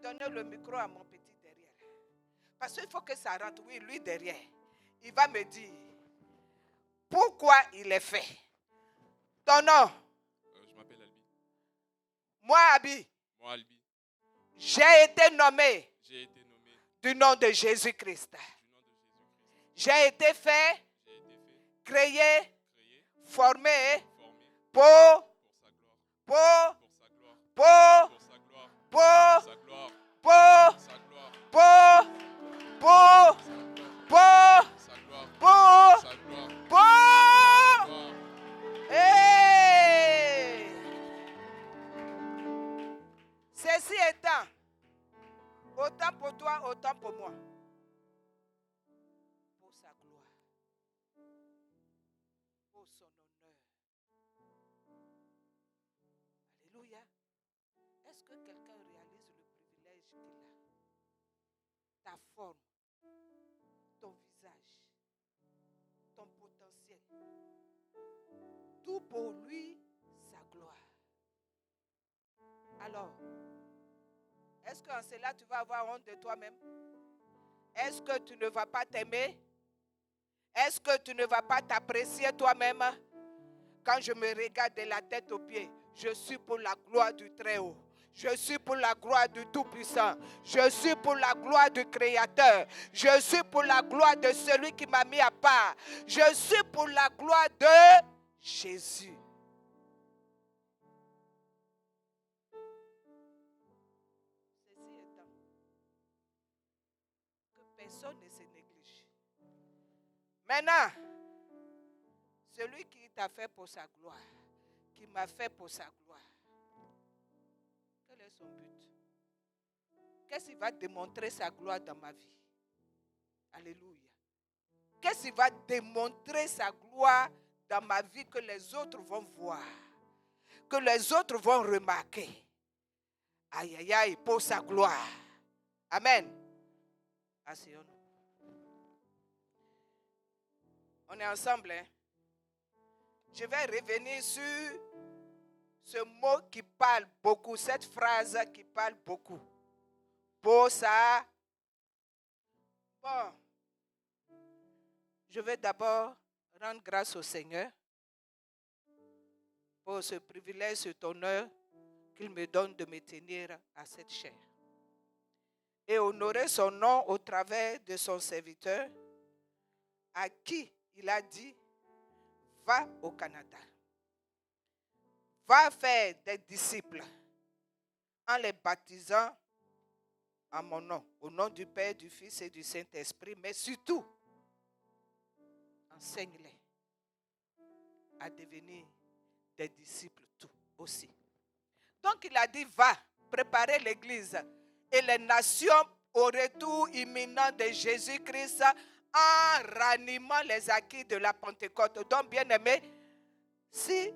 donner le micro à mon petit derrière. Parce qu'il faut que ça rentre. Oui, lui derrière. Il va me dire pourquoi il est fait. Ton nom? Je m'appelle Albi. Moi, Abi. Moi, Albi. J'ai été nommé. J'ai été nommé du nom de Jésus-Christ. du nom de Jésus-Christ. J'ai été fait, J'ai été fait, créé, formé formé pour pour sa gloire, pour pour sa gloire, pour pour sa gloire, pour sa gloire, pour pour pour sa gloire, pour sa gloire, pour gloire. Hey! Ceci étant, autant pour toi, autant pour moi. Pour sa gloire. Pour son honneur. Alléluia. Est-ce que quelqu'un réalise le privilège qu'il a? Ta forme, ton visage, ton potentiel. Tout pour lui, sa gloire. Alors, est-ce qu'en cela tu vas avoir honte de toi-même? Est-ce que tu ne vas pas t'aimer? Est-ce que tu ne vas pas t'apprécier toi-même? Quand je me regarde de la tête aux pieds, je suis pour la gloire du Très-Haut. Je suis pour la gloire du Tout-Puissant. Je suis pour la gloire du Créateur. Je suis pour la gloire de celui qui m'a mis à part. Je suis pour la gloire de Jésus. Ceci étant, que personne ne se néglige. Maintenant, celui qui t'a fait pour sa gloire, qui m'a fait pour sa gloire, quel est son but? Qu'est-ce qu'il va démontrer sa gloire dans ma vie? Alléluia. Qu'est-ce qu'il va démontrer sa gloire dans ma vie que les autres vont voir, que les autres vont remarquer? Aïe, aïe, aïe, pour sa gloire. Amen. Asseyons-nous. On est ensemble, hein? Je vais revenir sur ce mot qui parle beaucoup, cette phrase qui parle beaucoup. Pour ça. Bon. Je vais d'abord rendre grâce au Seigneur pour ce privilège, cet honneur qu'il me donne de me tenir à cette chair. Et honorer son nom au travers de son serviteur, à qui il a dit, va au Canada. Va faire des disciples en les baptisant en mon nom, au nom du Père, du Fils et du Saint-Esprit, mais surtout, enseigne-les à devenir des disciples tout aussi. Donc il a dit, va préparer l'église et les nations au retour imminent de Jésus-Christ en ranimant les acquis de la Pentecôte. Donc bien aimé, si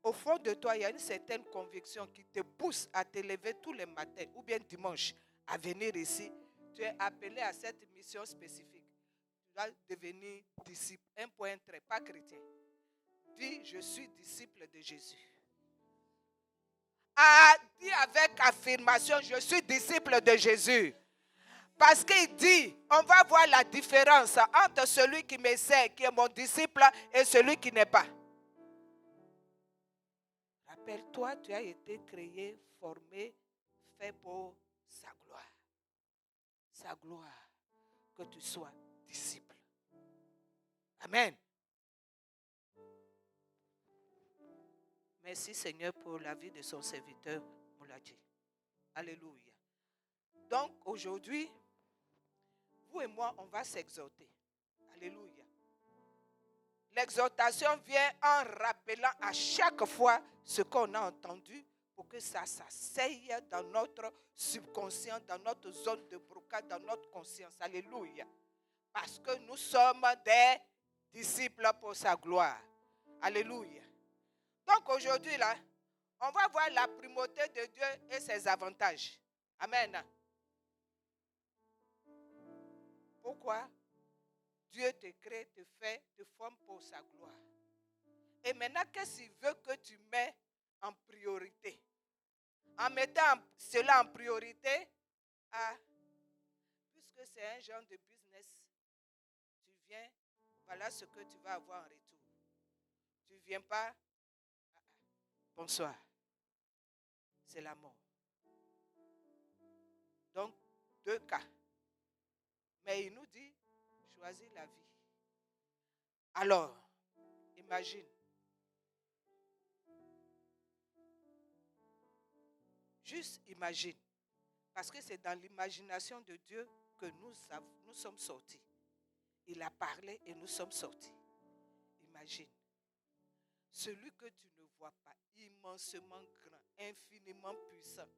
au fond de toi il y a une certaine conviction qui te pousse à te lever tous les matins ou bien dimanche à venir ici, tu es appelé à cette mission spécifique. Tu dois devenir disciple, un point très, pas chrétien. Dis, je suis disciple de Jésus. Dis avec affirmation, je suis disciple de Jésus. Parce qu'il dit, on va voir la différence entre celui qui me sert, qui est mon disciple, et celui qui n'est pas. Rappelle-toi, tu as été créé, formé, fait pour sa gloire. Sa gloire, que tu sois disciple. Amen. Merci Seigneur pour la vie de son serviteur Mouladi. Alléluia. Donc aujourd'hui, vous et moi, on va s'exhorter. Alléluia. L'exhortation vient en rappelant à chaque fois ce qu'on a entendu pour que ça s'asseye dans notre subconscient, dans notre zone de brocade, dans notre conscience. Alléluia. Parce que nous sommes des disciples pour sa gloire. Alléluia. Donc aujourd'hui, là, on va voir la primauté de Dieu et ses avantages. Amen. Pourquoi? Dieu te crée, te fait, te forme pour sa gloire. Et maintenant, qu'est-ce qu'il veut que tu mets en priorité? En mettant cela en priorité, Ah, puisque c'est un genre de business, tu viens, voilà ce que tu vas avoir en retour. Tu ne viens pas, bonsoir. C'est la mort. Donc, 2 cas. Mais il nous dit, choisis la vie. Alors, imagine. Juste imagine. Parce que c'est dans l'imagination de Dieu que nous sommes sortis. Il a parlé et nous sommes sortis. Imagine. Celui que tu ne vois pas, immensement grand, infiniment puissant.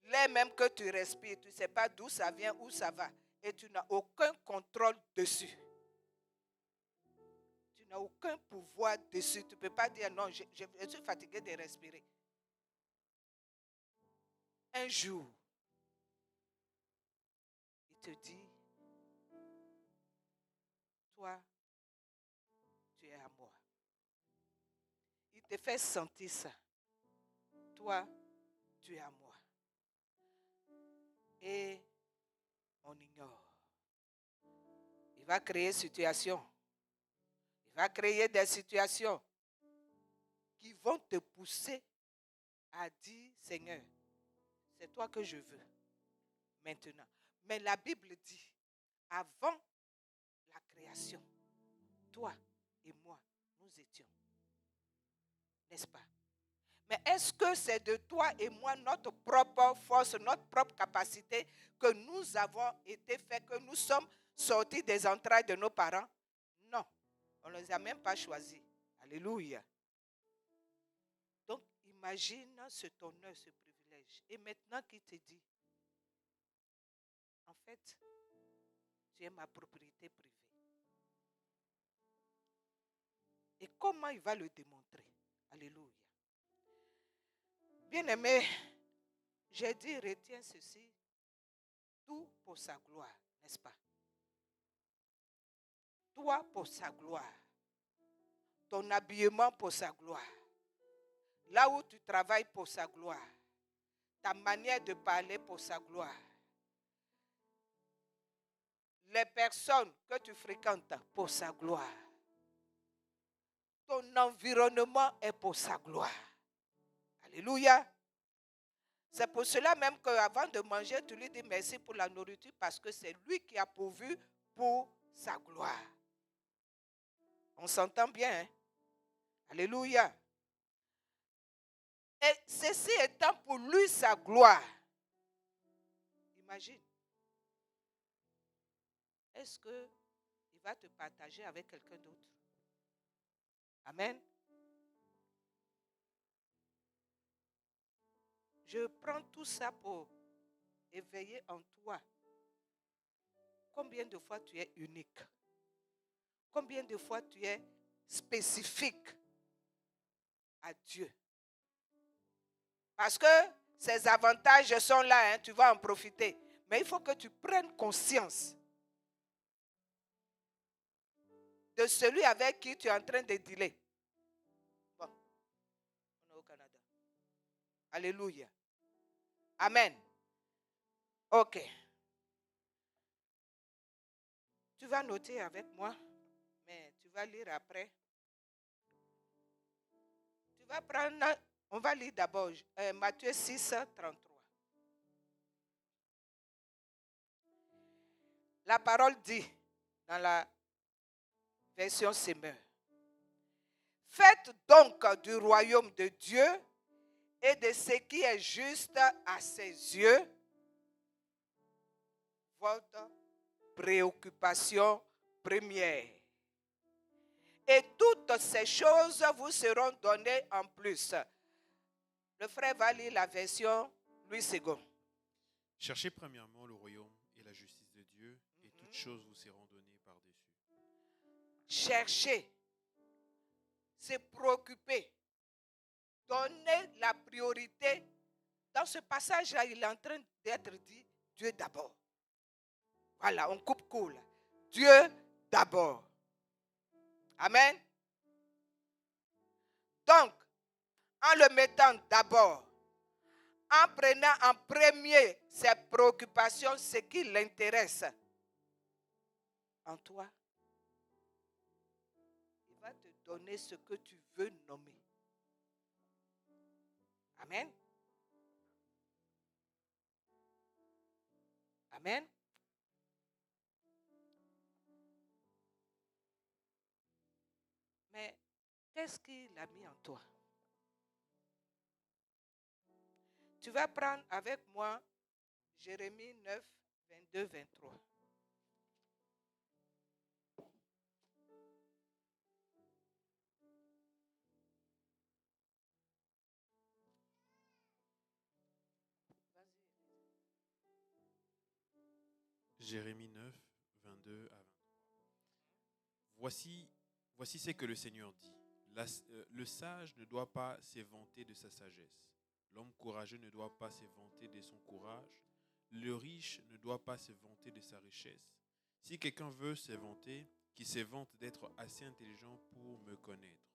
L'air même que tu respires, tu ne sais pas d'où ça vient, où ça va. Et tu n'as aucun contrôle dessus. Tu n'as aucun pouvoir dessus. Tu ne peux pas dire non, je suis fatigué de respirer. Un jour, il te dit, toi, tu es à moi. Il te fait sentir ça. Toi, tu es à moi. Et on ignore. Il va créer situation. Il va créer des situations qui vont te pousser à dire, Seigneur, c'est toi que je veux maintenant. Mais la Bible dit, avant la création, toi et moi, nous étions. N'est-ce pas? Mais est-ce que c'est de toi et moi, notre propre force, notre propre capacité, que nous avons été faits, que nous sommes sortis des entrailles de nos parents? Non, on ne les a même pas choisis. Alléluia. Donc, imagine cet honneur, ce privilège. Et maintenant qu'il te dit, en fait, tu es ma propriété privée. Et comment il va le démontrer? Alléluia. Bien-aimé, j'ai dit, retiens ceci, tout pour sa gloire, n'est-ce pas? Toi pour sa gloire. Ton habillement pour sa gloire. Là où tu travailles pour sa gloire. Ta manière de parler pour sa gloire. Les personnes que tu fréquentes pour sa gloire. Ton environnement est pour sa gloire. Alléluia. C'est pour cela même qu'avant de manger, tu lui dis merci pour la nourriture parce que c'est lui qui a pourvu pour sa gloire. On s'entend bien, hein? Alléluia. Et ceci étant pour lui sa gloire. Imagine. Est-ce qu'il va te partager avec quelqu'un d'autre? Amen. Je prends tout ça pour éveiller en toi. Combien de fois tu es unique? Combien de fois tu es spécifique à Dieu? Parce que ces avantages sont là, hein, tu vas en profiter. Mais il faut que tu prennes conscience de celui avec qui tu es en train de dealer. Bon, on est au Canada. Alléluia. Amen. Ok. Tu vas noter avec moi, mais tu vas lire après. Tu vas prendre, on va lire d'abord Matthieu 6, 33. La parole dit dans la version Semeur. Faites donc du royaume de Dieu et de ce qui est juste à ses yeux votre préoccupation première. Et toutes ces choses vous seront données en plus. Le frère va lire la version Louis II. Cherchez premièrement le royaume et la justice de Dieu, et toutes choses vous seront données par-dessus. Chercher, se préoccuper, donner la priorité. Dans ce passage-là, il est en train d'être dit Dieu d'abord. Voilà, on coupe court. Dieu d'abord. Amen. Donc, en le mettant d'abord, en prenant en premier ses préoccupations, ce qui l'intéresse en toi, il va te donner ce que tu veux nommer. Amen. Amen. Mais qu'est-ce qu'il a mis en toi? Tu vas prendre avec moi Jérémie 9, 22, 23. Jérémie 9, 22 à 23. Voici ce que le Seigneur dit. Le sage ne doit pas s'évanter de sa sagesse. L'homme courageux ne doit pas s'évanter de son courage. Le riche ne doit pas se vanter de sa richesse. Si quelqu'un veut s'évanter, qu'il se vante d'être assez intelligent pour me connaître.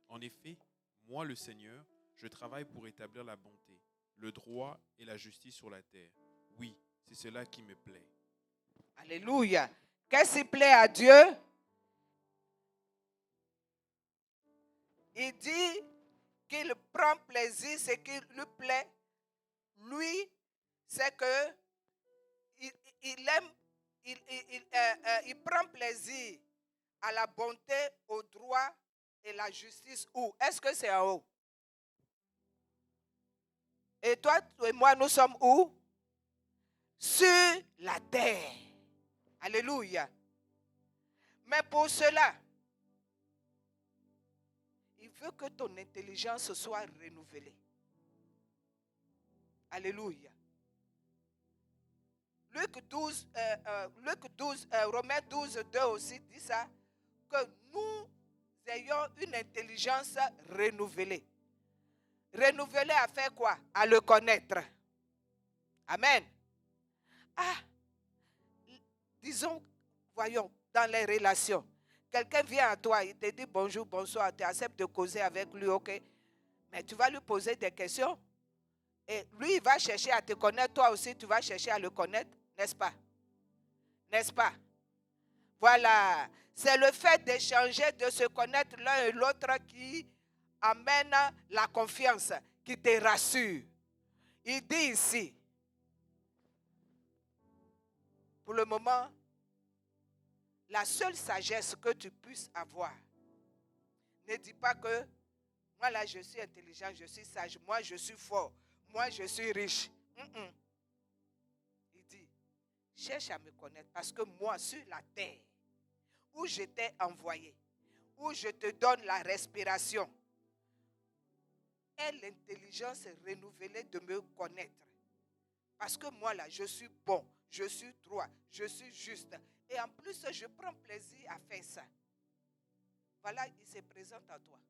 En effet, moi le Seigneur, je travaille pour établir la bonté, le droit et la justice sur la terre. Oui, c'est cela qui me plaît. Alléluia. Qu'est-ce qui plaît à Dieu? Il dit qu'il prend plaisir, ce qui lui plaît. Lui, c'est que il aime, il prend plaisir à la bonté, au droit et la justice. Où? Est-ce que c'est en haut? Et toi et moi, nous sommes où? Sur la terre. Alléluia. Mais pour cela, il veut que ton intelligence soit renouvelée. Alléluia. Romains 12, 2 aussi dit ça, que nous ayons une intelligence renouvelée. Renouvelée à faire quoi? À le connaître. Amen. Disons, voyons, dans les relations, quelqu'un vient à toi, il te dit bonjour, bonsoir, tu acceptes de causer avec lui, ok? Mais tu vas lui poser des questions. Et lui, il va chercher à te connaître, toi aussi, tu vas chercher à le connaître, n'est-ce pas? N'est-ce pas? Voilà. C'est le fait d'échanger, de se connaître l'un et l'autre qui amène la confiance, qui te rassure. Il dit ici, pour le moment, la seule sagesse que tu puisses avoir, ne dis pas que moi là je suis intelligent, je suis sage, moi je suis fort, moi je suis riche. Il dit, cherche à me connaître parce que moi sur la terre, où je t'ai envoyé, où je te donne la respiration, est l'intelligence renouvelée de me connaître. Parce que moi là, je suis bon, je suis droit, je suis juste. Et en plus, je prends plaisir à faire ça. Voilà, il se présente à toi.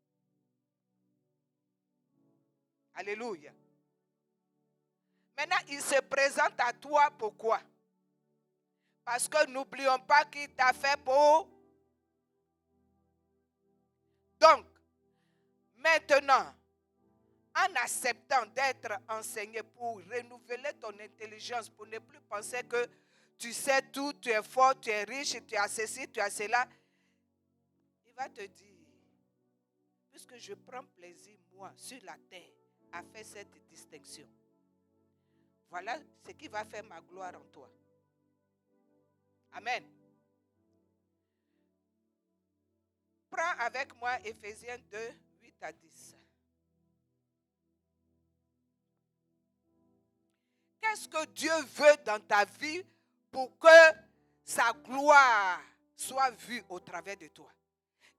Alléluia. Maintenant, il se présente à toi pourquoi? Parce que n'oublions pas qu'il t'a fait pour. Donc, maintenant, en acceptant d'être enseigné pour renouveler ton intelligence, pour ne plus penser que tu sais tout, tu es fort, tu es riche, tu as ceci, tu as cela, il va te dire, puisque je prends plaisir, moi, sur la terre, à faire cette distinction, voilà ce qui va faire ma gloire en toi. Amen. Prends avec moi Éphésiens 2, 8 à 10. Qu'est-ce que Dieu veut dans ta vie pour que sa gloire soit vue au travers de toi?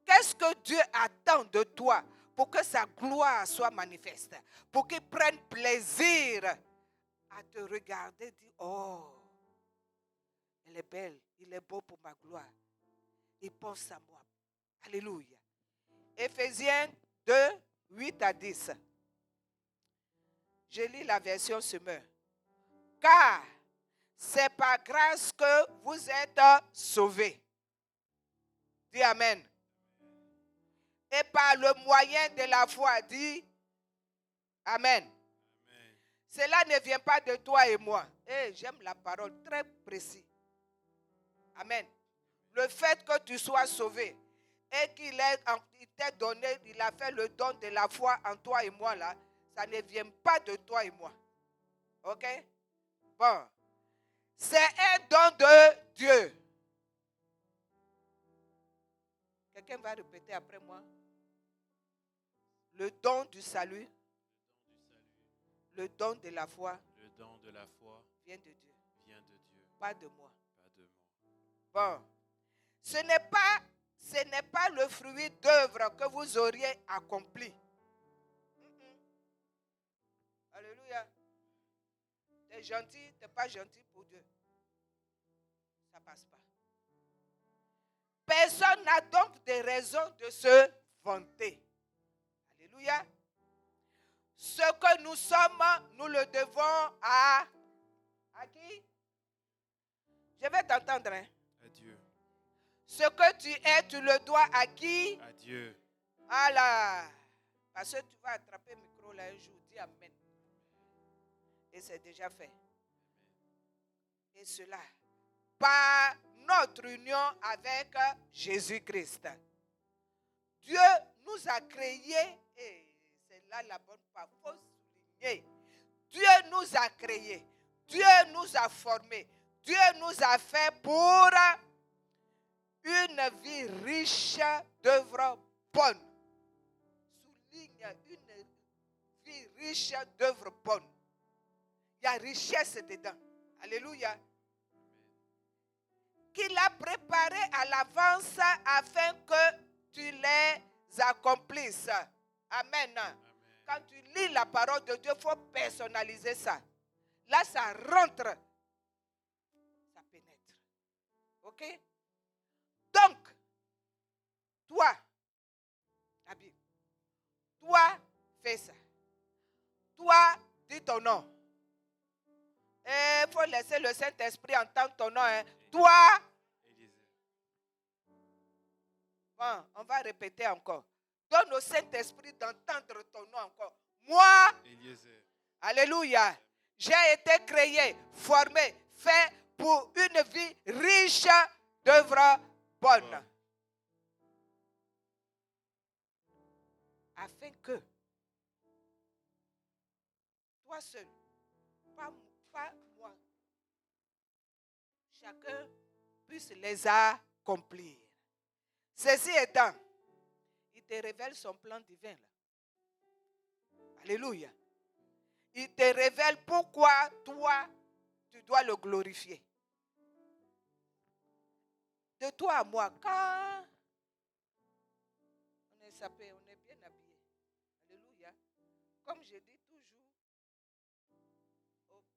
Qu'est-ce que Dieu attend de toi pour que sa gloire soit manifeste? Pour qu'il prenne plaisir à te regarder et dire, oh, elle est belle, il est beau pour ma gloire. Il pense à moi. Alléluia. Éphésiens 2, 8 à 10. Je lis la version Semeur. Car c'est par grâce que vous êtes sauvés. Dis Amen. Et par le moyen de la foi, dis Amen. Amen. Cela ne vient pas de toi et moi. Et j'aime la parole, très précis. Amen. Le fait que tu sois sauvé et qu'il t'ait donné, il a fait le don de la foi en toi et moi là, ça ne vient pas de toi et moi. Ok? Bon. C'est un don de Dieu. Quelqu'un va répéter après moi. Le don du salut. Le don de la foi. Le don de la foi vient de Dieu. vient de Dieu. Pas de moi. Pas de moi. Bon. Ce n'est pas le fruit d'œuvre que vous auriez accompli. Alléluia. Tu es gentil, tu n'es pas gentil pour Dieu. Ça ne passe pas. Personne n'a donc de raison de se vanter. Alléluia. Ce que nous sommes, nous le devons à qui? Je vais t'entendre. Hein? À Dieu. Ce que tu es, tu le dois à qui? À Dieu. Allah. Parce que tu vas attraper le micro là un jour. Dis Amen. Et c'est déjà fait. Et cela, par notre union avec Jésus-Christ. Dieu nous a créés, et c'est là la bonne part, il faut souligner. Dieu nous a créés, Dieu nous a formés, Dieu nous a fait pour une vie riche d'œuvres bonnes. Souligne une vie riche d'œuvres bonnes. Il y a richesse dedans. Alléluia. Qu'il a préparé à l'avance afin que tu les accomplisses. Amen. Amen. Quand tu lis la parole de Dieu, il faut personnaliser ça. Là, ça rentre. Ça pénètre. Ok? Donc, toi, Abi, toi, fais ça. Toi, dis ton nom. Il faut laisser le Saint-Esprit entendre ton nom. Hein. Toi. Bon, on va répéter encore. Donne au Saint-Esprit d'entendre ton nom encore. Moi. Eliezer. Alléluia. J'ai été créé, formé, fait pour une vie riche d'œuvres bonnes. Afin que toi seul, pas moi, chacun puisse les accomplir. Ceci étant, il te révèle son plan divin. Là. Alléluia. Il te révèle pourquoi toi, tu dois le glorifier. De toi à moi, quand on est sapé, on est bien habillé. Alléluia. Comme je dis toujours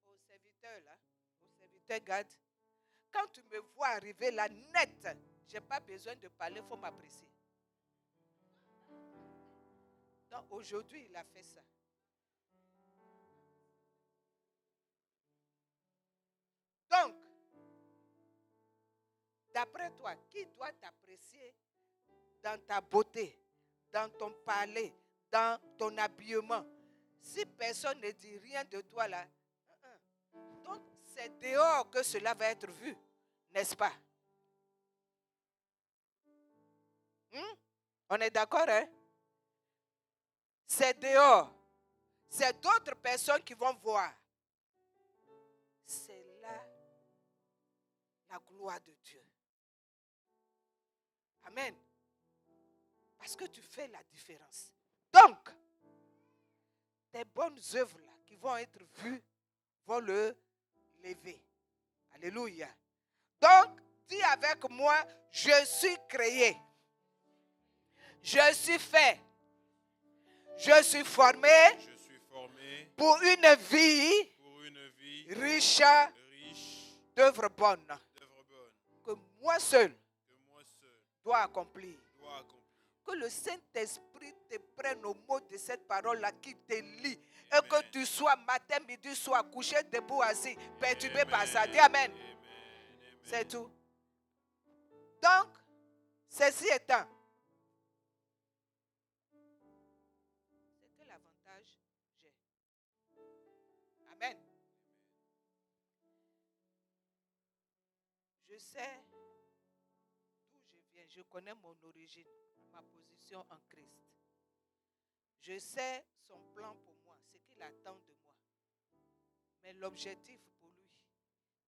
aux serviteurs là, aux serviteurs gardes, quand tu me vois arriver là net, je n'ai pas besoin de parler, il faut m'apprécier. Donc aujourd'hui, il a fait ça. Donc, d'après toi, qui doit t'apprécier dans ta beauté, dans ton parler, dans ton habillement? Si personne ne dit rien de toi là, donc c'est dehors que cela va être vu, n'est-ce pas? On est d'accord, hein? C'est dehors. C'est d'autres personnes qui vont voir. C'est là la gloire de Dieu. Amen. Parce que tu fais la différence. Donc, tes bonnes œuvres là qui vont être vues vont le lever. Alléluia. Donc, dis avec moi, je suis créé. Je suis fait. Je suis formé. Pour une vie riche d'œuvres bonnes. Que moi seul dois accomplir. Que le Saint-Esprit te prenne au mot de cette parole-là qui te lit. Et que tu sois matin, midi, soir, couché, debout, assis, perturbé par ça. Dis Amen. C'est tout. Donc, ceci étant, c'est quel avantage j'ai? Amen. Je sais d'où je viens. Je connais mon origine, ma position en Christ. Je sais son plan pour moi, ce qu'il attend de moi. Mais l'objectif pour lui,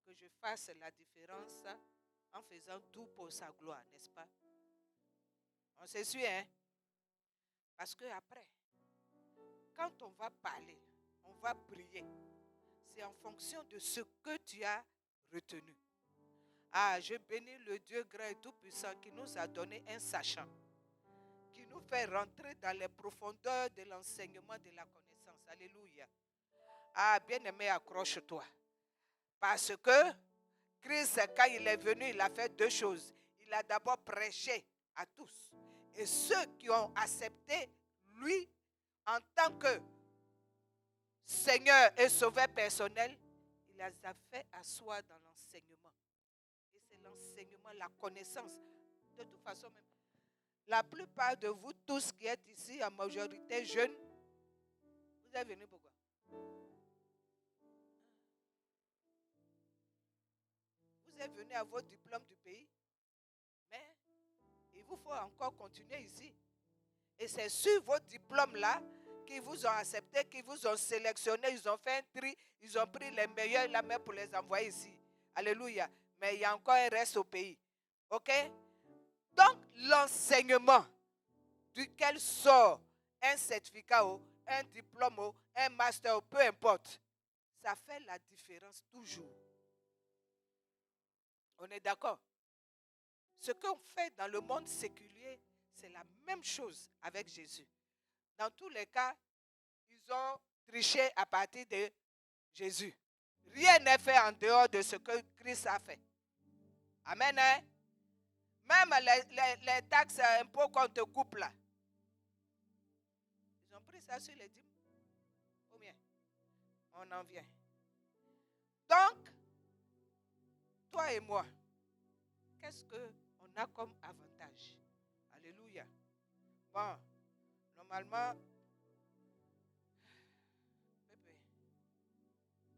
que je fasse la différence en faisant tout pour sa gloire, n'est-ce pas? On se suit, hein? Parce que après, quand on va parler, on va prier, c'est en fonction de ce que tu as retenu. Ah, je bénis le Dieu grand et tout-puissant qui nous a donné un sachant, qui nous fait rentrer dans les profondeurs de l'enseignement de la connaissance. Alléluia. Ah, bien-aimé, accroche-toi. Parce que Christ, quand il est venu, il a fait deux choses. Il a d'abord prêché à tous. Et ceux qui ont accepté lui en tant que Seigneur et Sauveur personnel, il les a fait asseoir dans l'enseignement. Et c'est l'enseignement, la connaissance. De toute façon, même, la plupart de vous tous qui êtes ici, en majorité jeunes, vous êtes venus pourquoi? Vous êtes venus à votre diplôme du pays, mais il vous faut encore continuer ici. Et c'est sur votre diplôme-là qu'ils vous ont accepté, qu'ils vous ont sélectionné, ils ont fait un tri, ils ont pris les meilleurs la main pour les envoyer ici. Alléluia. Mais il y a encore un reste au pays. Ok? Donc, l'enseignement duquel sort un certificat, un diplôme, un master, peu importe, ça fait la différence toujours. On est d'accord? Ce qu'on fait dans le monde séculier, c'est la même chose avec Jésus. Dans tous les cas, ils ont triché à partir de Jésus. Rien n'est fait en dehors de ce que Christ a fait. Amen. Hein? Même les taxes impôts qu'on te coupe là. Ils ont pris ça sur les dîmes. Combien? On en vient. Donc, toi et moi, qu'est-ce qu'on a comme avantage? Alléluia. Bon, normalement, Pépé,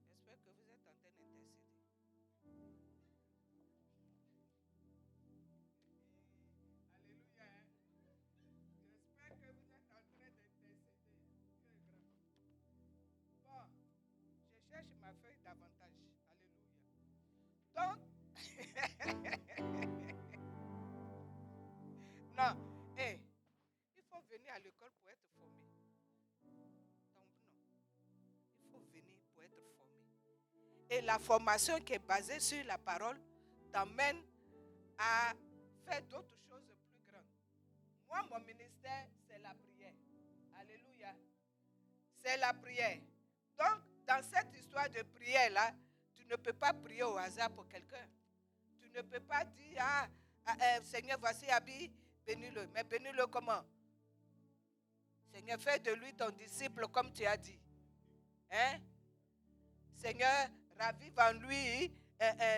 j'espère que vous êtes en train d'intercéder. Alléluia. J'espère que vous êtes en train d'intercéder. Bon, je cherche ma feuille d'avantage. Alléluia. Donc, non, il faut venir à l'école pour être formé. Donc, non, il faut venir pour être formé. Et la formation qui est basée sur la parole t'amène à faire d'autres choses plus grandes. Moi, mon ministère, c'est la prière. Alléluia. C'est la prière. Donc, dans cette histoire de prière-là, tu ne peux pas prier au hasard pour quelqu'un. Tu ne peux pas dire, Seigneur, voici Abi, bénis-le. Mais bénis-le comment? Seigneur, fais de lui ton disciple comme tu as dit. Hein? Seigneur, ravive en lui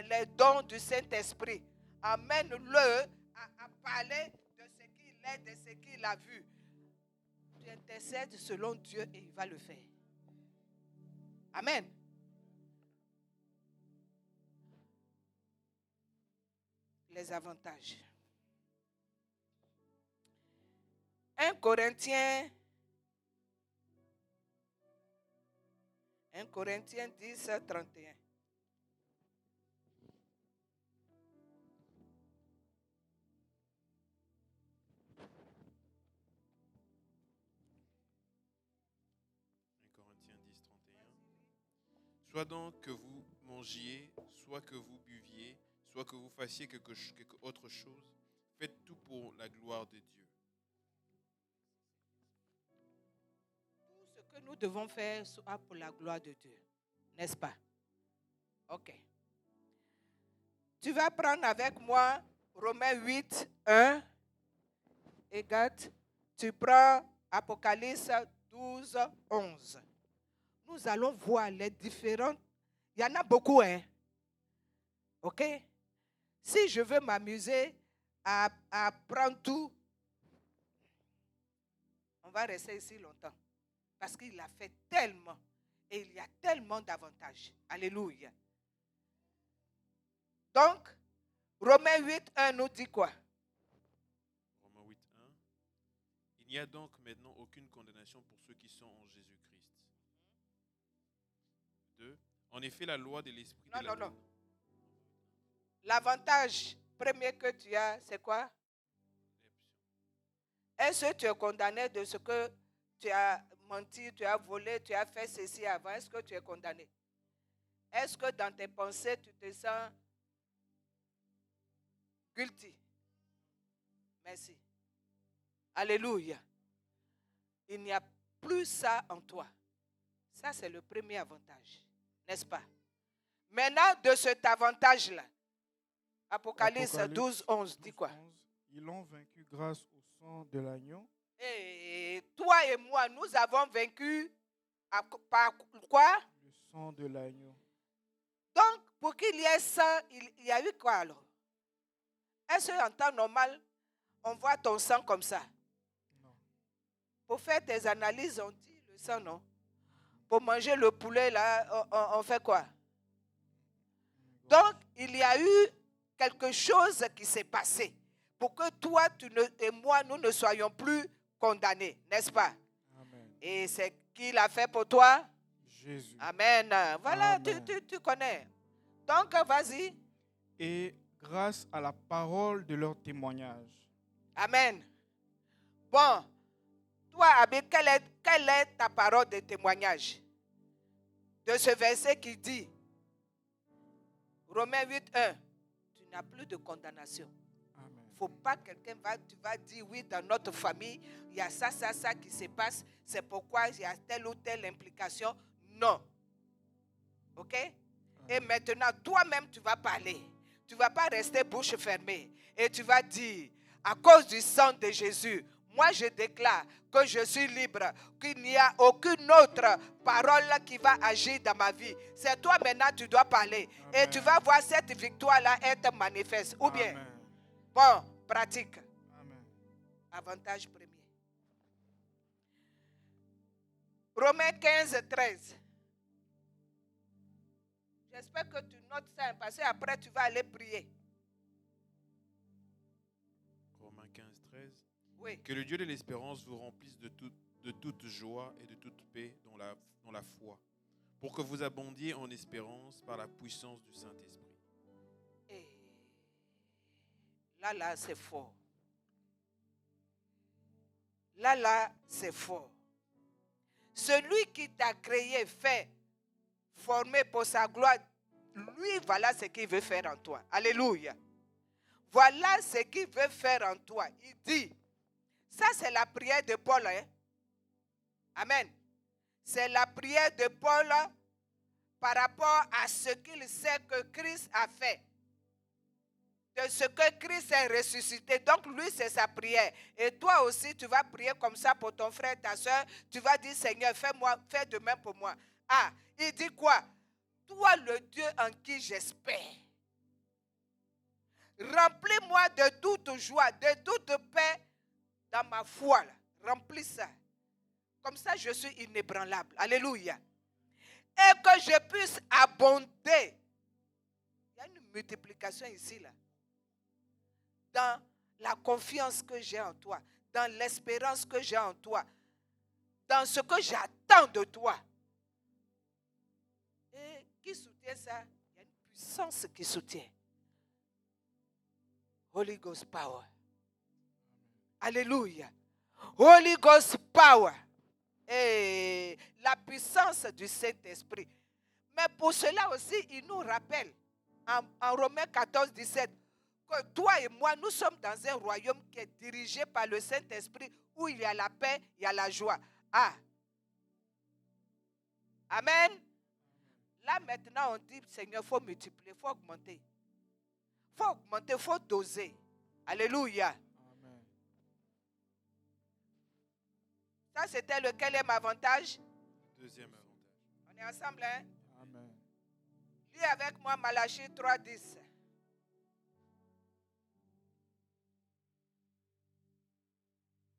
les dons du Saint-Esprit. Amène-le à parler de ce qu'il est, de ce qu'il a vu. Tu intercèdes selon Dieu et il va le faire. Amen. Les avantages. 1 Corinthiens 10, 31. Soit donc que vous mangiez, soit que vous buviez, soit que vous fassiez quelque autre chose, faites tout pour la gloire de Dieu. Tout ce que nous devons faire soit pour la gloire de Dieu, n'est-ce pas? Ok. Tu vas prendre avec moi Romains 8, 1 et 4. Tu prends Apocalypse 12, 11. Nous allons voir les différentes. Il y en a beaucoup, hein? Ok? Si je veux m'amuser à prendre tout, on va rester ici longtemps. Parce qu'il a fait tellement. Et il y a tellement d'avantages. Alléluia. Donc, Romains 8, 1 nous dit quoi? Romains 8, 1. Il n'y a donc maintenant aucune condamnation pour ceux qui sont en Jésus-Christ. 2. En effet, la loi de l'esprit de la Non. L'avantage premier que tu as, c'est quoi? Est-ce que tu es condamné de ce que tu as menti, tu as volé, tu as fait ceci avant? Est-ce que tu es condamné? Est-ce que dans tes pensées, tu te sens guilty? Merci. Alléluia. Il n'y a plus ça en toi. Ça, c'est le premier avantage. N'est-ce pas? Maintenant, de cet avantage-là, Apocalypse 12, 11, dit quoi? 11, ils l'ont vaincu grâce au sang de l'agneau. Et toi et moi, nous avons vaincu par quoi? Le sang de l'agneau. Donc, pour qu'il y ait ça, il y a eu quoi alors? Est-ce qu'en temps normal, on voit ton sang comme ça? Non. Pour faire tes analyses, on dit le sang, non? Pour manger le poulet, là, on fait quoi? Donc, il y a eu quelque chose qui s'est passé pour que toi et moi, nous ne soyons plus condamnés, n'est-ce pas? Amen. Et c'est qui l'a fait pour toi? Jésus. Amen. Voilà, Amen. tu connais. Donc, vas-y. Et grâce à la parole de leur témoignage. Amen. Bon, toi, Abé, quelle est ta parole de témoignage? De ce verset qui dit, Romains 8, 1, tu n'as plus de condamnation. Amen. Il ne faut pas que quelqu'un va dire, oui, dans notre famille, il y a ça qui se passe, c'est pourquoi il y a telle ou telle implication. Non. OK? Et maintenant, toi-même, tu vas parler. Tu ne vas pas rester bouche fermée. Et tu vas dire, à cause du sang de Jésus, moi je déclare que je suis libre, qu'il n'y a aucune autre parole qui va agir dans ma vie. C'est toi maintenant, tu dois parler. Amen. Et tu vas voir cette victoire-là être manifeste. Ou bien, Amen. bon, pratique. Amen. Avantage premier. Romains 15, 13. J'espère que tu notes ça, parce qu'après tu vas aller prier. Romains 15, 13. Oui. Que le Dieu de l'espérance vous remplisse de toute joie et de toute paix dans la foi, pour que vous abondiez en espérance par la puissance du Saint-Esprit. Et là, c'est fort. Là, c'est fort. Celui qui t'a créé, fait, formé pour sa gloire, lui, voilà ce qu'il veut faire en toi. Alléluia. Voilà ce qu'il veut faire en toi. Il dit, ça c'est la prière de Paul. Hein? Amen. C'est la prière de Paul par rapport à ce qu'il sait que Christ a fait. De ce que Christ est ressuscité. Donc lui, c'est sa prière. Et toi aussi, tu vas prier comme ça pour ton frère, ta soeur. Tu vas dire, Seigneur, fais de même pour moi. Ah, il dit quoi? Toi, le Dieu en qui j'espère. Remplis-moi de toute joie, de toute paix dans ma foi. Là. Remplis ça. Comme ça, je suis inébranlable. Alléluia. Et que je puisse abonder. Il y a une multiplication ici, là. Dans la confiance que j'ai en toi. Dans l'espérance que j'ai en toi. Dans ce que j'attends de toi. Et qui soutient ça? Il y a une puissance qui soutient. Holy Ghost power. Alléluia. Holy Ghost power. Et la puissance du Saint-Esprit. Mais pour cela aussi, il nous rappelle en Romains 14, 17 que toi et moi, nous sommes dans un royaume qui est dirigé par le Saint-Esprit où il y a la paix, il y a la joie. Ah. Amen. Là maintenant, on dit, Seigneur, il faut multiplier, il faut augmenter. Il faut augmenter, il faut doser. Alléluia. Amen. Ça, c'était le quatrième avantage? Deuxième avantage. On est ensemble, hein? Amen. Lis avec moi Malachie 3, 10.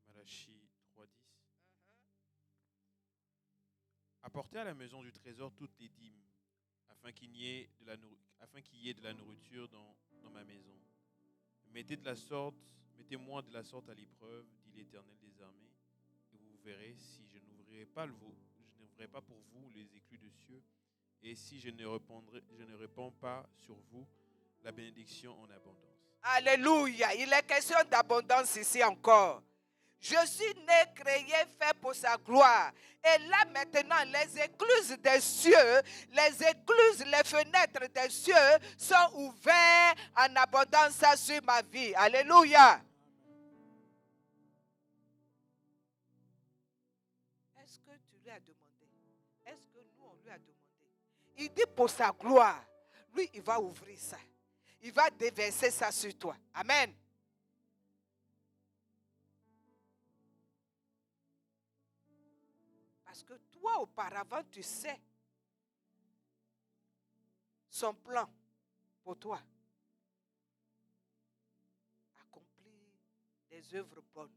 Malachie 3, 10. À Apportez à la maison du trésor toutes les dîmes, afin qu'il y ait de la nourriture dans ma maison. Mettez-moi de la sorte à l'épreuve, dit l'Éternel des armées, et vous verrez si je n'ouvrirai pas pour vous les écluses de cieux, et si je ne répands pas sur vous la bénédiction en abondance. Alléluia. Il est question d'abondance ici encore. Je suis né, créé, fait pour sa gloire. Et là maintenant, les écluses des cieux, les fenêtres des cieux sont ouvertes en abondance sur ma vie. Alléluia. Est-ce que tu lui as demandé? Est-ce que nous, on lui a demandé? Il dit pour sa gloire. Lui, il va ouvrir ça. Il va déverser ça sur toi. Amen. Parce que toi, auparavant, tu sais son plan pour toi. Accomplir des œuvres bonnes.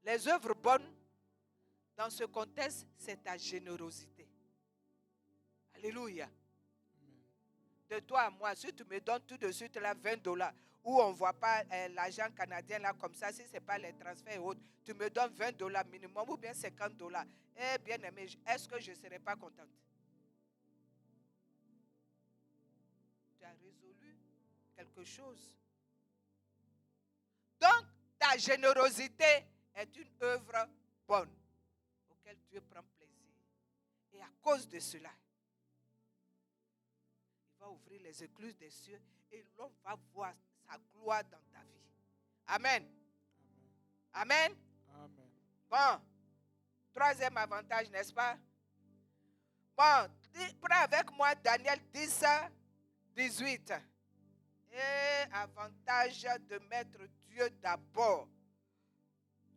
Les œuvres bonnes, dans ce contexte, c'est ta générosité. Alléluia. De toi à moi, si tu me donnes tout de suite là $20, où on ne voit pas l'argent canadien là comme ça, si ce n'est pas les transferts et autres, tu me donnes $20 minimum ou bien $50. Eh bien aimé, est-ce que je ne serai pas contente? Tu as résolu quelque chose. Donc, ta générosité est une œuvre bonne, auquel Dieu prend plaisir. Et à cause de cela, il va ouvrir les écluses des cieux et l'homme va voir sa gloire dans ta vie. Amen. Amen. Amen. Bon, troisième avantage, n'est-ce pas? Bon, prends avec moi Daniel 10, 18. Et avantage de mettre Dieu d'abord,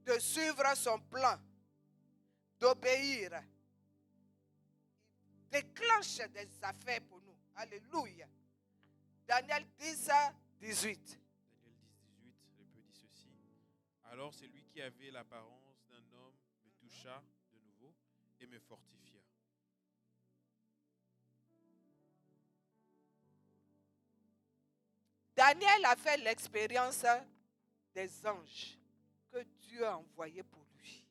de suivre son plan, d'obéir. Il déclenche des affaires pour nous. Alléluia. Daniel 10, 18. Daniel 10, 18, le peu dit ceci. Alors celui qui avait l'apparence d'un homme me toucha de nouveau et me fortifia. Daniel a fait l'expérience des anges que Dieu a envoyés pour lui.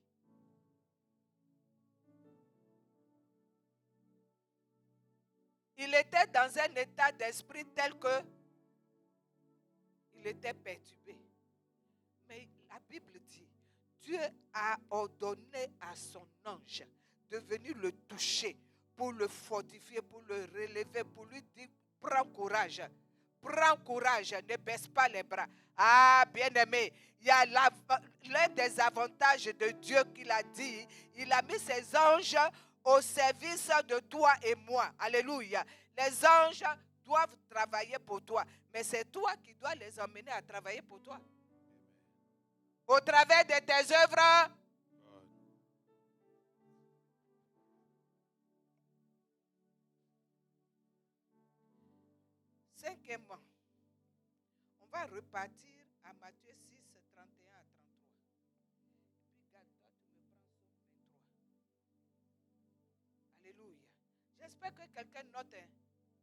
Il était dans un état d'esprit tel que il était perturbé. Mais la Bible dit, Dieu a ordonné à son ange de venir le toucher pour le fortifier, pour le relever, pour lui dire, prends courage, ne baisse pas les bras. Ah, bien-aimé, il y a l'un des avantages de Dieu qu'il a dit, il a mis ses anges au service de toi et moi. Alléluia. Les anges doivent travailler pour toi, mais c'est toi qui dois les emmener à travailler pour toi. Au travers de tes œuvres. Cinquièmement, on va repartir à Matthieu 6, 31 à 33. Et puis, garde, toi, tu me prends Somme 23. Alléluia. J'espère que quelqu'un note.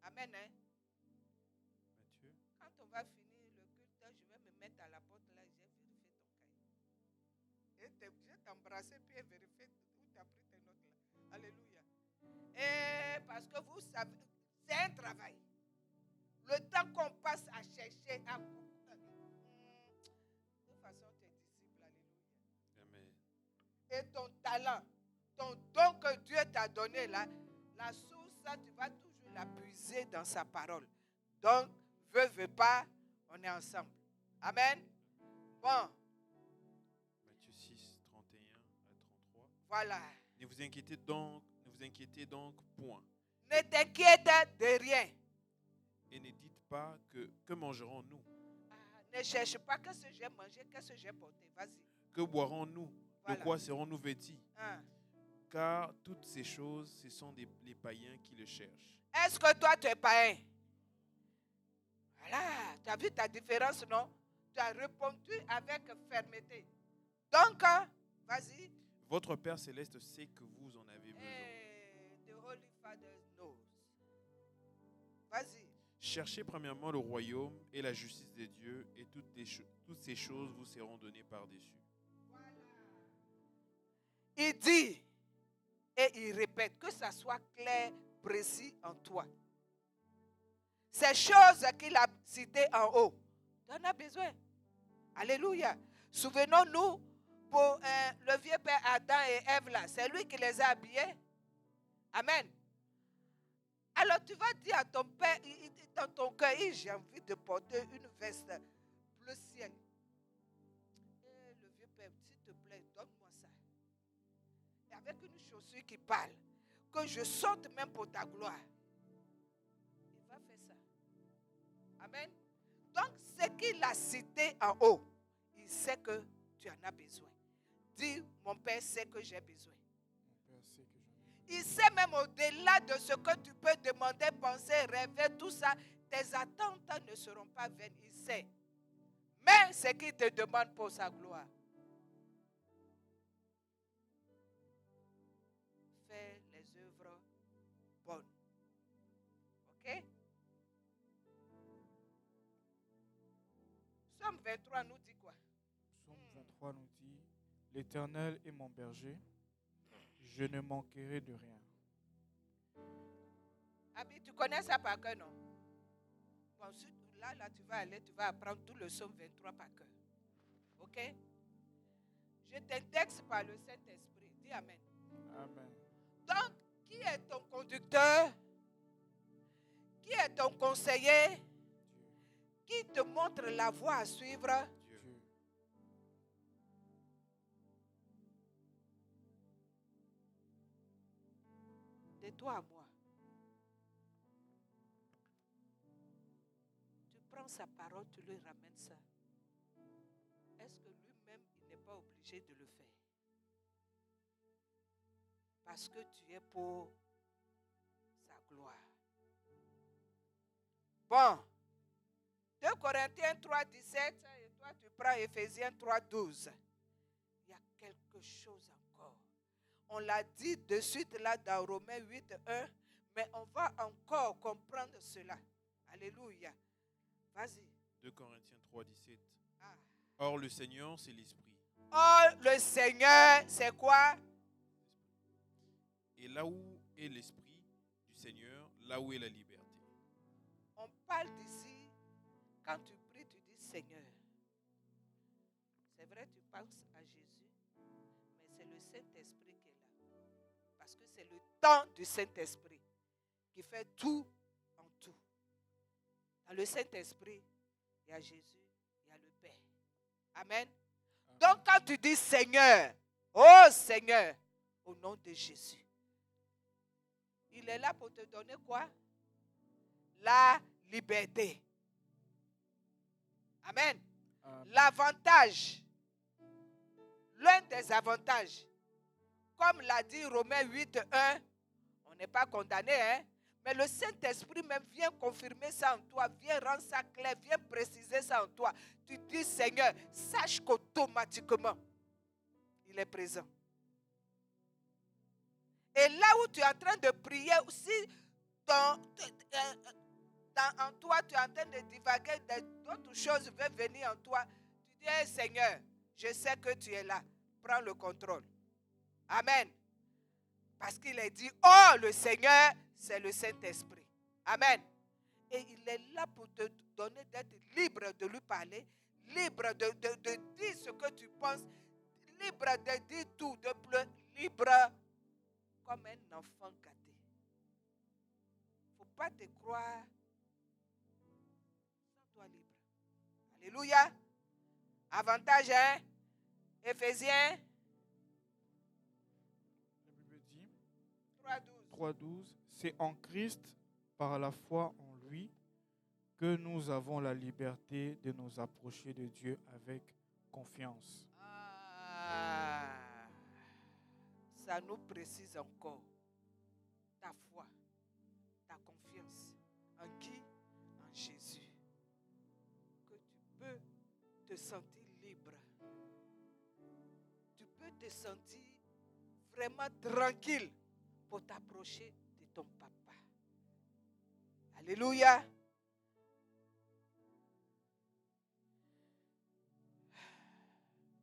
Amen. Matthieu. Quand on va finir le culte, je vais me mettre à la porte là, j'ai vérifié ton cahier. Et je vais t'embrasser puis vérifier où tu as pris tes notes là. Alléluia. Et parce que vous savez, c'est un travail. Le temps qu'on passe à chercher, à de toute façon, tu es disciple, alléluia. Amen. Et ton talent, ton don que Dieu t'a donné là, la source, tu vas toujours la puiser dans sa parole. Donc, veux pas, on est ensemble. Amen. Bon. Matthieu 6, 31 à 33. Voilà. Ne vous inquiétez donc point. Ne t'inquiète de rien. Et ne dites pas que mangerons-nous? Ne cherche pas qu'est-ce que j'ai mangé, qu'est-ce que j'ai porté. Vas-y. Que boirons-nous? Voilà. De quoi serons-nous vêtis? Hein. Car toutes ces choses, ce sont les païens qui le cherchent. Est-ce que toi, tu es païen? Voilà. Tu as vu ta différence, non? Tu as répondu avec fermeté. Donc, vas-y. Votre Père Céleste sait que vous en avez besoin. Father knows. Vas-y. Cherchez premièrement le royaume et la justice de Dieu, et toutes ces choses vous seront données par-dessus. Il dit et il répète, que ça soit clair, précis en toi. Ces choses qu'il a citées en haut, tu en as besoin. Alléluia. Souvenons-nous, pour le vieux père Adam et Ève là, c'est lui qui les a habillés. Amen. Alors tu vas dire à ton père, dans ton cœur, j'ai envie de porter une veste bleu ciel. Et le vieux père, s'il te plaît, donne-moi ça. Et avec une chaussure qui parle, que je saute même pour ta gloire. Il va faire ça. Amen. Donc, ce qu'il a cité en haut, il sait que tu en as besoin. Dis, mon père sait que j'ai besoin. Il sait même au-delà de ce que tu peux demander, penser, rêver, tout ça, tes attentes ne seront pas vaines. Il sait. Mais ce qu'il te demande pour sa gloire. Fais les œuvres bonnes. Ok? Psaume 23 nous dit quoi? Psaume 23 nous dit, l'Éternel est mon berger, je ne manquerai de rien. Abi, tu connais ça par cœur, non? Bon, là, tu vas aller, tu vas apprendre tout le psaume 23 par cœur. Ok? Je t'indexe par le Saint-Esprit. Dis Amen. Amen. Donc, qui est ton conducteur? Qui est ton conseiller? Qui te montre la voie à suivre? Dieu. De toi à moi. Tu prends sa parole, tu lui ramènes ça. Est-ce que lui-même, il n'est pas obligé de le faire? Parce que tu es pour sa gloire. Bon. 2 Corinthiens 3, 17 et toi tu prends Éphésiens 3, 12. Il y a quelque chose encore. On l'a dit de suite là dans Romains 8, 1, mais on va encore comprendre cela. Alléluia. Vas-y. 2 Corinthiens 3, 17. Ah. Or, le Seigneur, c'est l'Esprit. Oh, le Seigneur, c'est quoi? Et là où est l'Esprit du Seigneur, là où est la liberté. On parle d'ici, quand tu pries, tu dis Seigneur. C'est vrai, tu penses à Jésus, mais c'est le Saint-Esprit qui est là. Parce que c'est le temps du Saint-Esprit qui fait tout en tout. Dans le Saint-Esprit, il y a Jésus, il y a le Père. Amen. Donc quand tu dis Seigneur, oh Seigneur, au nom de Jésus, il est là pour te donner quoi? La liberté. Amen. L'avantage, l'un des avantages, comme l'a dit Romains 8, 1, on n'est pas condamné, hein? Mais le Saint-Esprit même vient confirmer ça en toi, vient rendre ça clair, vient préciser ça en toi. Tu dis Seigneur, sache qu'automatiquement, il est présent. Et là où tu es en train de prier, si en toi, tu es en train de divaguer, d'autres choses veulent venir en toi, tu dis, hey, Seigneur, je sais que tu es là, prends le contrôle. Amen. Parce qu'il est dit, oh, le Seigneur, c'est le Saint-Esprit. Amen. Et il est là pour te donner d'être libre de lui parler, libre de dire ce que tu penses, libre de dire tout, de pleurer, libre comme un enfant gâté. Il ne faut pas te croire sans toi libre. Alléluia. Avantage, hein? Éphésiens 3.12. C'est en Christ, par la foi en lui, que nous avons la liberté de nous approcher de Dieu avec confiance. Ça nous précise encore ta foi, ta confiance. En qui? En Jésus. Que tu peux te sentir libre. Tu peux te sentir vraiment tranquille pour t'approcher de ton papa. Alléluia.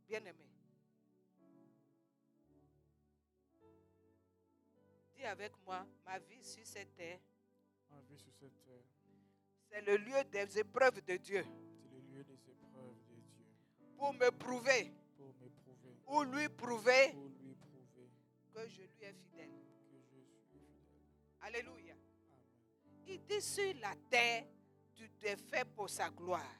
Bien-aimé, dis avec moi, ma vie sur cette terre, Ma vie sur cette terre, c'est le lieu des épreuves de Dieu c'est le lieu des épreuves de Dieu pour me prouver pour m'éprouver, ou lui prouver pour lui prouver que je lui ai fidèle. que je suis fidèle. Alléluia. Amen. Il dit sur la terre, tu t'es fait pour sa gloire.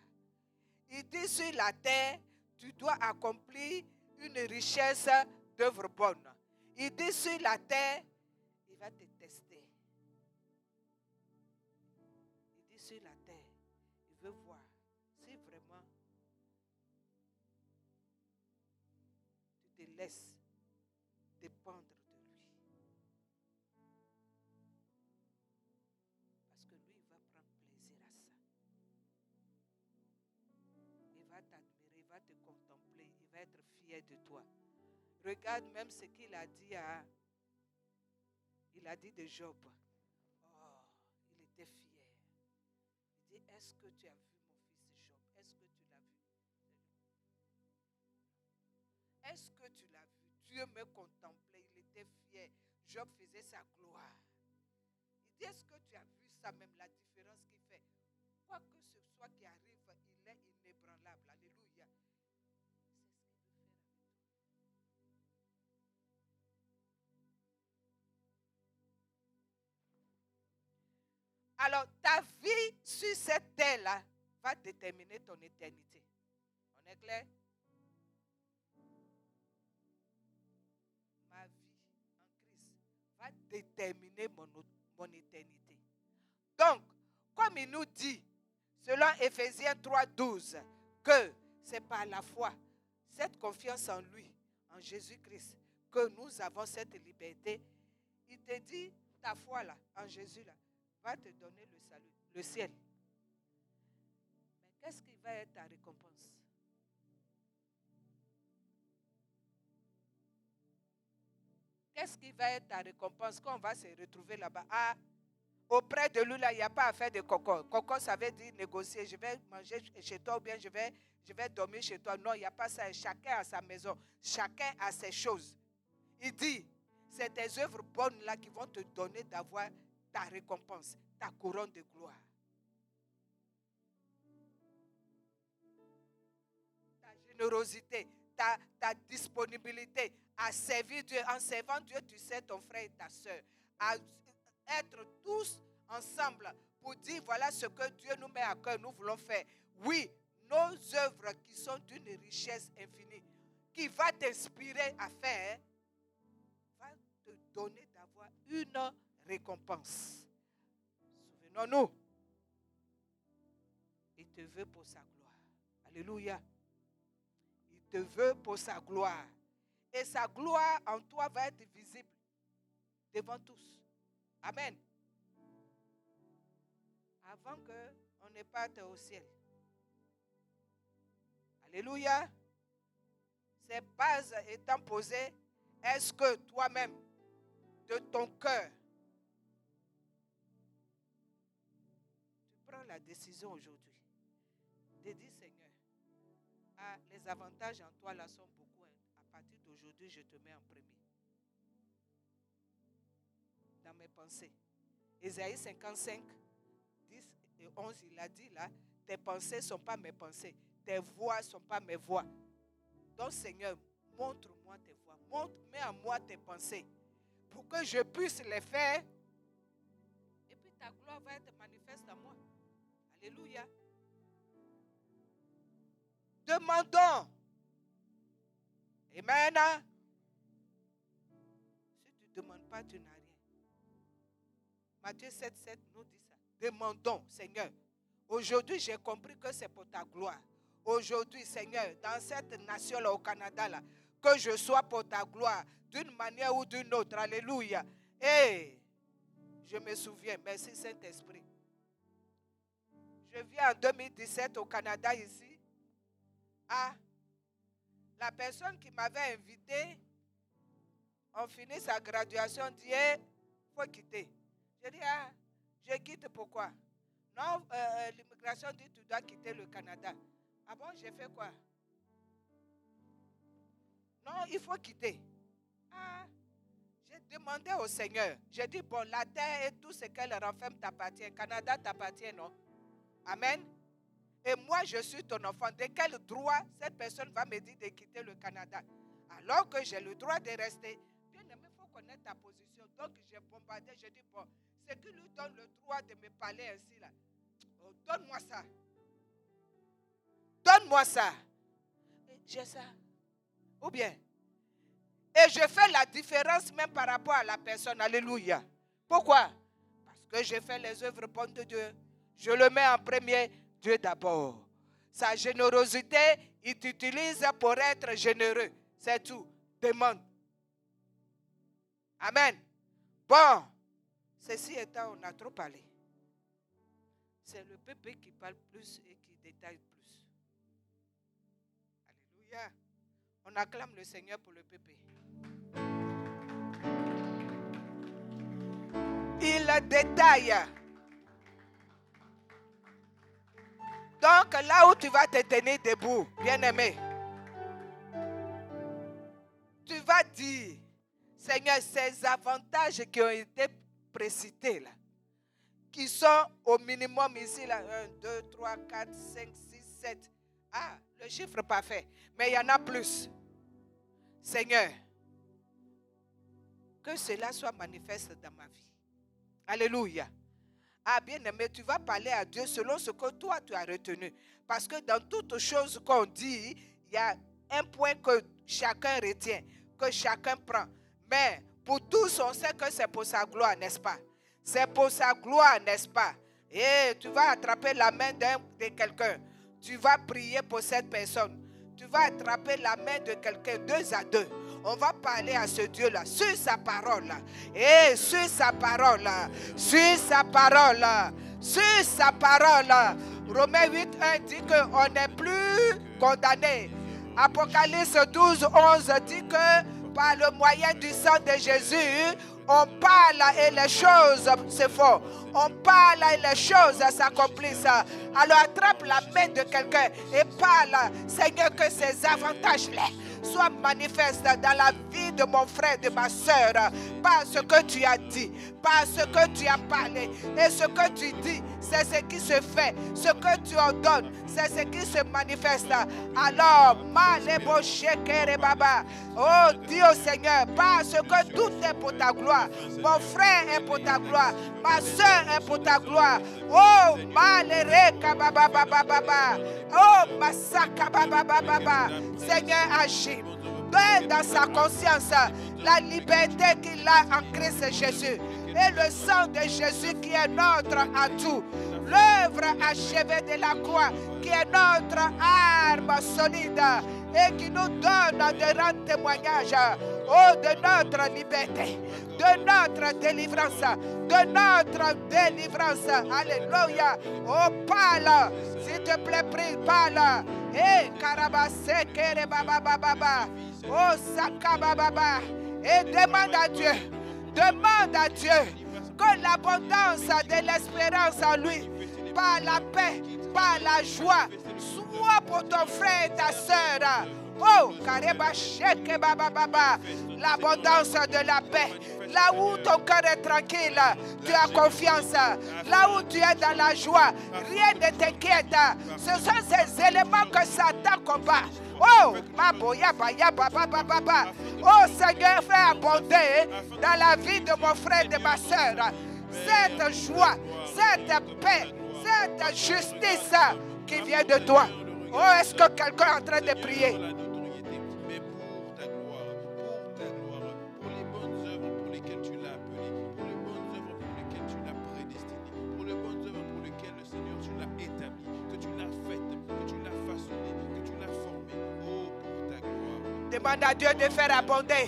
Il dit sur la terre, tu dois accomplir une richesse d'œuvres bonnes. Il dit sur la terre, il va te tester. Il dit sur la terre, il veut voir si vraiment tu te laisses dépendre de lui. Parce que lui, il va prendre plaisir à ça. Il va t'admirer, il va te contempler, il va être fier de toi. Regarde même ce qu'il a dit il a dit de Job. Oh, il était fier. Il dit, est-ce que tu as vu mon fils Job? Est-ce que tu l'as vu? Est-ce que tu l'as vu? Dieu me contemplait, il était fier. Job faisait sa gloire. Il dit, est-ce que tu as vu ça même, la différence qu'il fait? Quoi que ce soit qui arrive, il est inébranlable. Alléluia. Alors, ta vie sur cette terre-là va déterminer ton éternité. On est clair? Ma vie en Christ va déterminer mon éternité. Donc, comme il nous dit, selon Éphésiens 3:12, que c'est par la foi, cette confiance en lui, en Jésus-Christ, que nous avons cette liberté. Il te dit, ta foi là, en Jésus là, va te donner le salut, le ciel. Mais qu'est-ce qui va être ta récompense? Qu'est-ce qui va être ta récompense quand on va se retrouver là-bas? Ah, auprès de lui, là, il n'y a pas à faire de coco. Coco, ça veut dire négocier. Je vais manger chez toi ou bien je vais dormir chez toi. Non, il n'y a pas ça. Chacun a sa maison. Chacun a ses choses. Il dit, c'est tes œuvres bonnes là qui vont te donner d'avoir ta récompense, ta couronne de gloire. Ta générosité, ta disponibilité à servir Dieu. En servant Dieu, tu sers ton frère et ta soeur. À être tous ensemble pour dire voilà ce que Dieu nous met à cœur, nous voulons faire. Oui, nos œuvres qui sont d'une richesse infinie, qui va t'inspirer à faire, va te donner d'avoir une récompense. Souvenons-nous, il te veut pour sa gloire. Alléluia. Il te veut pour sa gloire. Et sa gloire en toi va être visible devant tous. Amen. Avant qu'on ne parte au ciel. Alléluia. Ces bases étant posées, est-ce que toi-même, de ton cœur, tu prends la décision aujourd'hui de dire, Seigneur, les avantages en toi là sont beaucoup. À partir d'aujourd'hui, je te mets en premier. Dans mes pensées. Ésaïe 55, 10 et 11, il a dit là, tes pensées ne sont pas mes pensées, tes voix ne sont pas mes voix. Donc Seigneur, montre-moi tes voix, mets en moi tes pensées, pour que je puisse les faire, et puis ta gloire va être manifeste en moi. Alléluia. Demandons. Amen. Si tu ne demandes pas, tu n'as rien. Matthieu 7:7 nous dit ça. Demandons, Seigneur. Aujourd'hui, j'ai compris que c'est pour ta gloire. Aujourd'hui, Seigneur, dans cette nation-là, au Canada, là, que je sois pour ta gloire, d'une manière ou d'une autre. Alléluia. Et je me souviens, merci Saint-Esprit. Je viens en 2017 au Canada ici. La personne qui m'avait invité, on finit sa graduation, dit, il faut quitter. Je dis, je quitte pourquoi? Non, l'immigration dit tu dois quitter le Canada. Ah bon, j'ai fait quoi? Non, il faut quitter. J'ai demandé au Seigneur. J'ai dit, bon, la terre et tout ce qu'elle renferme t'appartient. Canada t'appartient, non? Amen. Et moi, je suis ton enfant. De quel droit cette personne va me dire de quitter le Canada? Alors que j'ai le droit de rester. Bien aimé, il faut connaître ta position. Donc, j'ai bombardé. J'ai dit, bon, c'est qui lui donne le droit de me parler ainsi là? Oh, donne-moi ça. Donne-moi ça. J'ai ça. Ou bien. Et je fais la différence même par rapport à la personne. Alléluia. Pourquoi? Parce que je fais les œuvres bonnes de Dieu. Je le mets en premier, Dieu d'abord. Sa générosité, il t'utilise pour être généreux. C'est tout. Demande. Amen. Bon. Ceci étant, on a trop parlé. C'est le peuple qui parle plus et qui détaille plus. Alléluia. On acclame le Seigneur pour le peuple. Il détaille. Donc là où tu vas te tenir debout, bien-aimé, tu vas dire, Seigneur, ces avantages qui ont été précités là, qui sont au minimum ici, là, 1, 2, 3, 4, 5, 6, 7. Le chiffre parfait, mais il y en a plus. Seigneur, que cela soit manifeste dans ma vie. Alléluia. Bien-aimé, tu vas parler à Dieu selon ce que toi tu as retenu. Parce que dans toutes choses qu'on dit, il y a un point que chacun retient, que chacun prend. Mais pour tous, on sait que c'est pour sa gloire, n'est-ce pas? C'est pour sa gloire, n'est-ce pas? Et tu vas attraper la main de quelqu'un. Tu vas prier pour cette personne. Tu vas attraper la main de quelqu'un, 2 à 2. On va parler à ce Dieu-là, sur sa parole-là. Et sur sa parole-là. Sur sa parole-là. Sur sa parole-là. Romains 8:1 dit qu'on n'est plus condamné. Apocalypse 12:11 dit que par le moyen du sang de Jésus, on parle et les choses se font. On parle et les choses s'accomplissent. Alors attrape la main de quelqu'un et parle, Seigneur, que ces avantages-là soient manifestes dans la vie de mon frère, de ma soeur, par ce que tu as dit, par ce que tu as parlé. Et ce que tu dis, c'est ce qui se fait. Ce que tu ordonnes, c'est ce qui se manifeste. Alors, oh, dis au Seigneur, parce que tout est pour ta gloire. Mon frère est pour ta gloire. Ma soeur est pour ta gloire. Oh, Malereka baba baba baba. Oh, Masaka baba baba baba. Seigneur, agis. Donne dans sa conscience la liberté qu'il a en Christ Jésus. Et le sang de Jésus qui est notre atout. L'œuvre achevée de la croix qui est notre arme solide et qui nous donne de rendre témoignage de notre liberté, de notre délivrance, de notre délivrance. Alléluia. Oh, parle, s'il te plaît, prie, parle. Karabase kere baba baba. Oh, Sakaba baba. Et demande à Dieu que l'abondance de l'espérance en lui, par la paix, par la joie, soit pour ton frère et ta soeur. Oh, Kareba Sheke Baba Baba, l'abondance de la paix. Là où ton cœur est tranquille, tu as confiance. Là où tu es dans la joie, rien ne t'inquiète. Ce sont ces éléments que Satan combat. Oh, Maboya Baya Baba Baba. Oh Seigneur, fais abonder dans la vie de mon frère et de ma soeur cette joie, cette paix, cette justice qui vient de toi. Oh, est-ce que quelqu'un est en train de prier? Mais pour ta gloire, pour les bonnes œuvres pour lesquelles tu l'as appelé, pour les bonnes œuvres pour lesquelles tu l'as prédestiné, pour les bonnes œuvres pour lesquelles le Seigneur tu l'as établi, que tu l'as faite, que tu l'as façonné, que tu l'as formé. Oh, pour ta gloire. Demande à Dieu de faire abonder.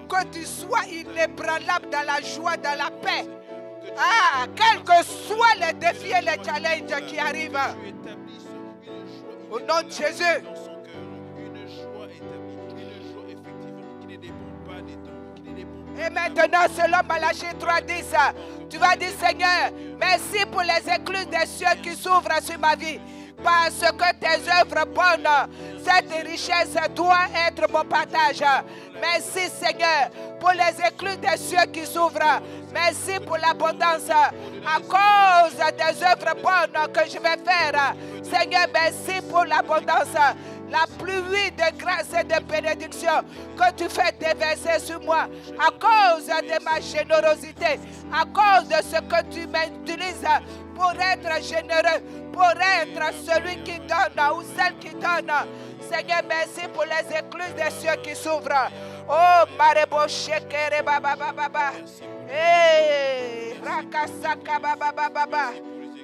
Que tu sois inébranlable dans la joie, dans la paix. Quels que soient les défis et les challenges qui arrivent. Au nom de Jésus. Et maintenant, selon Malachie 3:10, Tu vas dire, Seigneur, merci pour les écluses des cieux qui s'ouvrent sur ma vie. Parce que tes œuvres bonnes, cette richesse doit être mon partage. Merci Seigneur pour les écluses des cieux qui s'ouvrent. Merci pour l'abondance à cause des œuvres bonnes que je vais faire. Seigneur, merci pour l'abondance. La pluie de grâce et de bénédiction que tu fais déverser sur moi à cause de ma générosité, à cause de ce que tu m'utilises pour être généreux, pour être celui qui donne ou celle qui donne. Seigneur, merci pour les écluses des cieux qui s'ouvrent. Oh, Marebo Shekere Baba Baba. Eh, Rakasaka Baba Baba.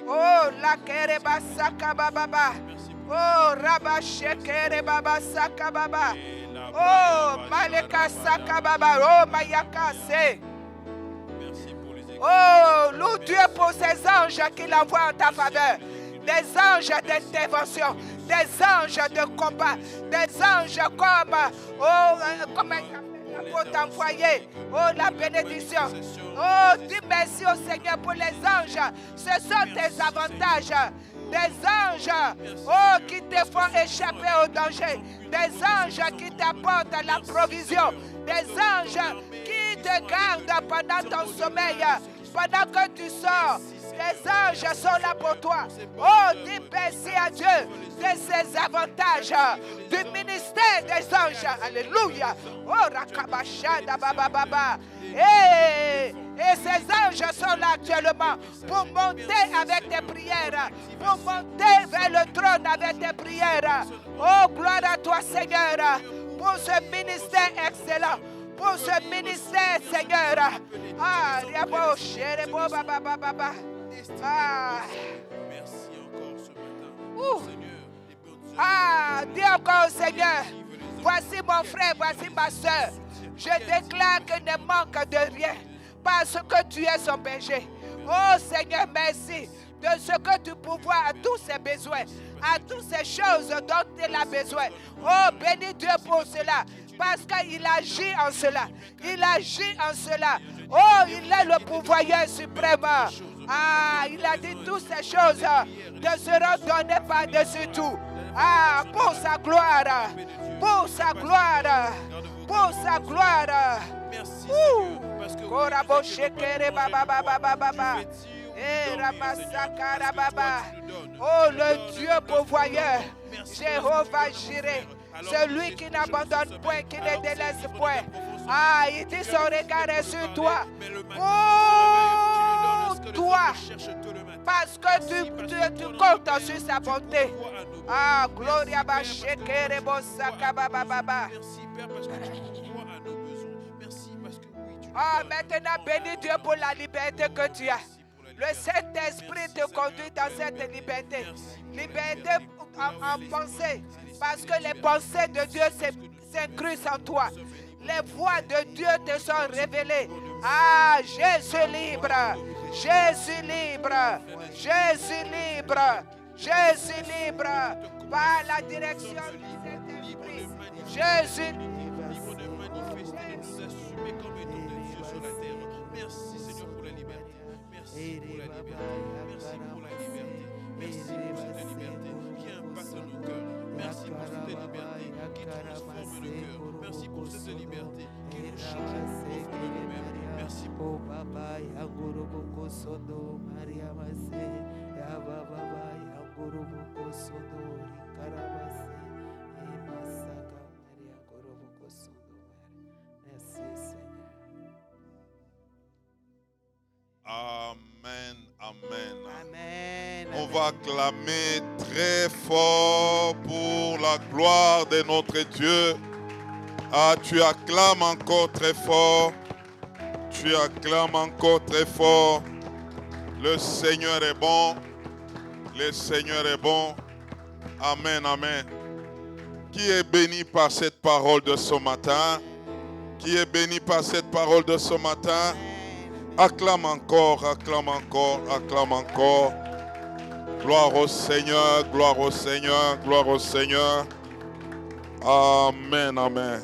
Oh, Lakere Basaka Baba. Oh, Rabba Shekere Baba Saka Baba. Oh, Maleka Saka Baba. Oh, Mayakase. Oh, loue Dieu pour ces anges qu'il envoie en ta faveur. Des anges d'intervention, des anges de combat, des anges comme, pour t'envoyer, oh, la bénédiction. Oh, dis merci au Seigneur pour les anges. Ce sont tes avantages. Des anges, oh, qui te font échapper au danger. Des anges qui t'apportent la provision. Des anges qui te gardent pendant ton sommeil. Pendant que tu sors, les anges sont là pour toi. Oh, dis merci à Dieu de ces avantages du ministère des anges. Alléluia. Oh, Rakabashada Baba Baba. Et ces anges sont là actuellement pour monter avec tes prières, pour monter vers le trône avec tes prières. Oh, gloire à toi, Seigneur, pour ce ministère excellent. Pour ce ministère, Seigneur. Ah, Riabo, Sherebo, Baba, Baba. Ah. Merci encore ce matin. Seigneur, ah, dis encore, Seigneur. Voici mon frère, voici ma soeur. Je déclare qu'il ne manque de rien parce que tu es son berger. Oh Seigneur, merci de ce que tu pourvois à tous ses besoins, à toutes ces choses dont il a besoin. Oh, bénis Dieu pour cela. Parce qu'il agit en cela. Il agit en cela. Oh, il est le pourvoyeur suprême. Ah, il a dit toutes ces choses te seront données par-dessus tout. Ah, pour sa gloire. Pour sa gloire. Pour sa gloire. merci parce que Korabo shekere baba baba baba. Eh, Ramasakara baba. Oh, le Dieu pourvoyeur. Jéhovah Jireh. Celui qui n'abandonne point, qui ne délaisse point. Ah, il dit son regard est sur toi. Oh, toi. Parce que tu comptes sur sa bonté. Ah, Gloria Bashekere Bosaka Baba Baba. merci Père parce que tu pourvois à nos besoins. Merci parce que oui, tu Ah, maintenant bénis Dieu pour la liberté que tu as. Le Saint-Esprit te conduit dans cette liberté. Liberté en pensée. Parce que les pensées de Dieu s'incrustent en toi. Les voies de Dieu te sont révélées. Ah, je suis libre. Je suis libre. Je suis libre. Je suis libre. Par la direction du Saint-Esprit. Je suis libre de manifester et nous assumer comme étant des dieux sur la terre. Merci Seigneur pour la liberté. Merci pour la liberté. Merci pour la liberté. Merci pour cette liberté qui impacte nos cœurs. Merci pour cette liberté qui transforme nos cœurs. Merci pour cette liberté qui nous change au profond de nous-mêmes. Merci pour Amen, amen. Amen. On va acclamer très fort pour la gloire de notre Dieu. Ah, tu acclames encore très fort. Tu acclames encore très fort. Le Seigneur est bon. Le Seigneur est bon. Amen, amen. Qui est béni par cette parole de ce matin? Qui est béni par cette parole de ce matin? Acclame encore, acclame encore, acclame encore. Gloire au Seigneur, gloire au Seigneur, gloire au Seigneur. Amen, amen.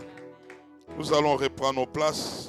Nous allons reprendre nos places.